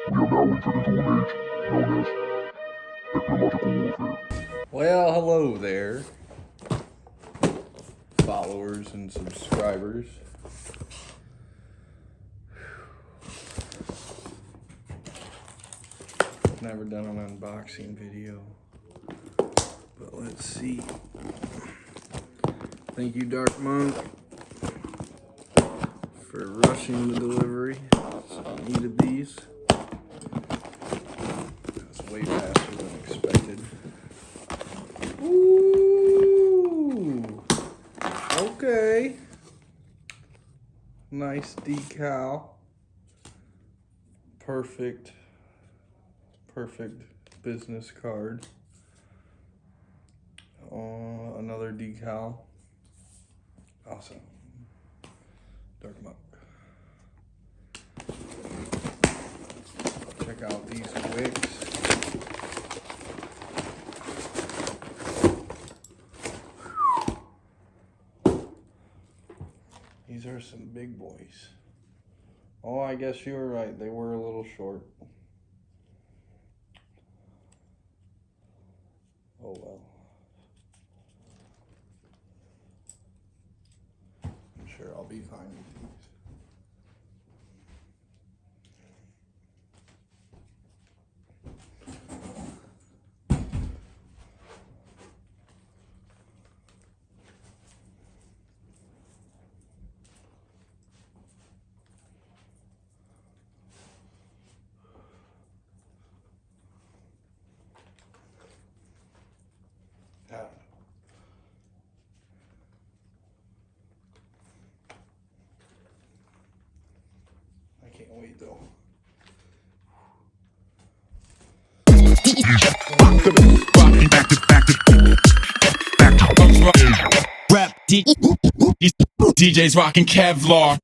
We have now entered into an age known as technological warfare. Well, hello there, followers and subscribers. Never done an unboxing video, but let's see. Thank you, Dark Monk, for rushing the delivery. So I needed these. That's way faster than expected. Ooh, okay. Nice decal. Perfect business card. Another decal. Awesome. Dark Monk. Check out these wicks. These are some big boys. Oh, I guess you were right. They were a little short. Oh well. I'm sure I'll be fine with these. I can't wait though. Rap DJs rocking Kevlar.